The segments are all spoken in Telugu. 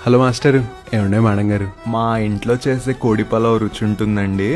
హలో మాస్టర్, ఏమండే మేడం గారు, మా ఇంట్లో చేసే కోడి పలావ్ రుచి ఉంటుందండి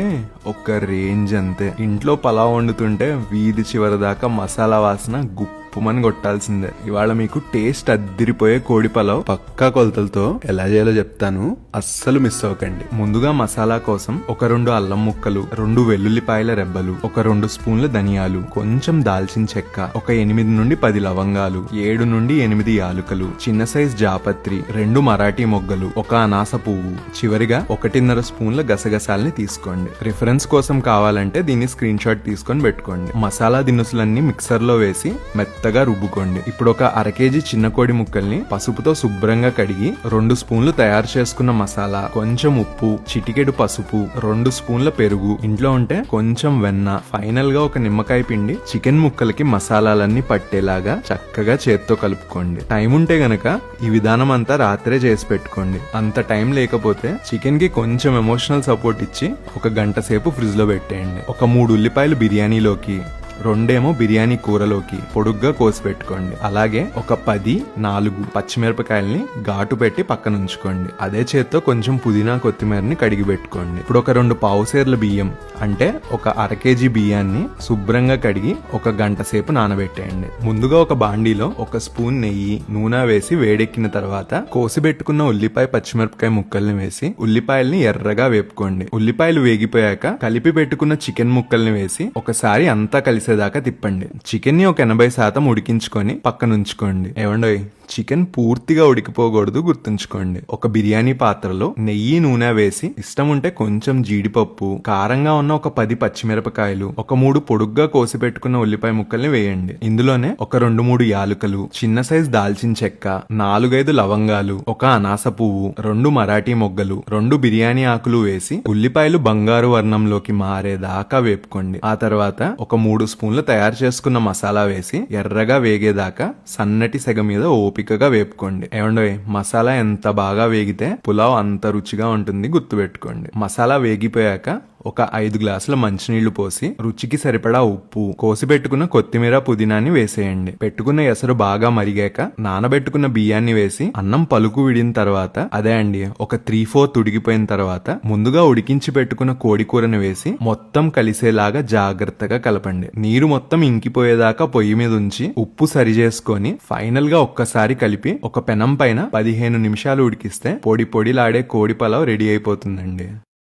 ఒక రేంజ్ అంతే. ఇంట్లో పలావ్ వండుతుంటే వీధి చివరి దాకా మసాలా వాసన గుప్పుమని కొట్టాల్సిందే. ఇవాళ మీకు టేస్ట్ అద్దిరిపోయే కోడి పలావ్ పక్కా కొలతలతో ఎలా చేయాలో చెప్తాను, అస్సలు మిస్ అవ్వకండి. ముందుగా మసాలా కోసం ఒక 2 అల్లం ముక్కలు, 2 వెల్లుల్లిపాయల రెబ్బలు, ఒక 2 స్పూన్ల ధనియాలు, కొంచెం దాల్చిన చెక్క, ఒక 8 నుండి 10 లవంగాలు, 7 నుండి 8 యాలుకలు, చిన్న సైజ్ జాపత్రి, 2 మరాఠీ మొగ్గలు, ఒక అనాస పువ్వు, చివరిగా 1.5 స్పూన్ల గసగసాలని తీసుకోండి. రిఫరెన్స్ కోసం కావాలంటే దీన్ని స్క్రీన్ షాట్ తీసుకొని పెట్టుకోండి. మసాలా దినుసులన్నీ మిక్సర్ లో వేసి మెత్తగా రుబ్బుకోండి. ఇప్పుడు ఒక 1/2 కేజీ చిన్న కోడి ముక్కల్ని పసుపుతో శుభ్రంగా కడిగి 2 స్పూన్లు తయారు చేసుకున్న మసాలా, కొంచెం ఉప్పు, చిటికెడు పసుపు, 2 స్పూన్ల పెరుగు, ఇంట్లో ఉంటే కొంచెం వెన్న, ఫైనల్ గా ఒక నిమ్మకాయ పిండి చికెన్ ముక్కలకి మసాలాలన్నీ పట్టేలాగా చక్కగా చేత్తో కలుపుకోండి. టైం ఉంటే గనక ఈ విధానం అంతా రాత్రే చేసి పెట్టుకోండి. అంత టైం లేకపోతే చికెన్ కి కొంచెం ఎమోషనల్ సపోర్ట్ ఇచ్చి ఒక గంట సేపు ఫ్రిడ్జ్ లో పెట్టేయండి. ఒక 3 ఉల్లిపాయలు బిర్యానీలోకి, 2 బిర్యానీ కూరలోకి పొడుగ్గా కోసి పెట్టుకోండి. అలాగే ఒక 4 పచ్చిమిరపకాయల్ని ఘాటు పెట్టి పక్కన ఉంచుకోండి. అదే చేత్తో కొంచెం పుదీనా కొత్తిమీరని కడిగి పెట్టుకోండి. ఇప్పుడు ఒక 2 పావుసేర్ల బియ్యం, అంటే ఒక 1/2 కేజీ బియ్యాన్ని శుభ్రంగా కడిగి ఒక గంట సేపు నానబెట్టేయండి. ముందుగా ఒక బాండీలో 1 స్పూన్ నెయ్యి, నూనె వేసి వేడెక్కిన తర్వాత కోసి పెట్టుకున్న ఉల్లిపాయ పచ్చిమిరపకాయ ముక్కల్ని వేసి ఉల్లిపాయల్ని ఎర్రగా వేపుకోండి. ఉల్లిపాయలు వేగిపోయాక కలిపి పెట్టుకున్న చికెన్ ముక్కల్ని వేసి ఒకసారి అంతా కలిసేదాకా తిప్పండి. చికెన్ ని ఒక 80% ఉడికించుకొని పక్కనుంచుకోండి. ఏమండోయ్, చికెన్ పూర్తిగా ఉడికిపోకూడదు, గుర్తుంచుకోండి. ఒక బిర్యానీ పాత్రలో నెయ్యి, నూనె వేసి ఇష్టం ఉంటే కొంచెం జీడిపప్పు, కారంగా ఉన్న ఒక 10 పచ్చిమిరపకాయలు, ఒక 3 పొడుగ్గా కోసి పెట్టుకున్న ఉల్లిపాయ ముక్కల్ని వేయండి. ఇందులోనే ఒక 2-3 యాలుకలు, చిన్న సైజ్ దాల్చిన చెక్క, 4-5 లవంగాలు, ఒక అనాస పువ్వు, 2 మరాఠీ మొగ్గలు, 2 బిర్యానీ ఆకులు వేసి ఉల్లిపాయలు బంగారు వర్ణంలోకి మారేదాకా వేపుకోండి. ఆ తర్వాత ఒక 3 స్పూన్లు తయారు చేసుకున్న మసాలా వేసి ఎర్రగా వేగేదాకా సన్నటి సెగ మీద ఓపికగా వేపుకోండి. ఏమండోయ్, మసాలా ఎంత బాగా వేగితే పులావ్ అంత రుచిగా ఉంటుంది, గుర్తుపెట్టుకోండి. మసాలా వేగిపోయాక ఒక 5 గ్లాసుల మంచినీళ్లు పోసి రుచికి సరిపడా ఉప్పు, కోసి పెట్టుకున్న కొత్తిమీర, పుదీనాని వేసేయండి. పెట్టుకున్న ఎసరు బాగా మరిగాక నానబెట్టుకున్న బియ్యాన్ని వేసి అన్నం పలుకు విడిన తర్వాత, అదే అండి ఒక 3/4 ఉడికిపోయిన తర్వాత ముందుగా ఉడికించి పెట్టుకున్న కోడి కూరని వేసి మొత్తం కలిసేలాగా జాగ్రత్తగా కలపండి. నీరు మొత్తం ఇంకిపోయేదాకా పొయ్యి మీద ఉంచి ఉప్పు సరి చేసుకొని ఫైనల్ గా ఒక్కసారి కలిపి ఒక పెనం పైన 15 నిమిషాలు ఉడికిస్తే పొడి పొడిలాడే కోడి పలావ్ రెడీ అయిపోతుందండి.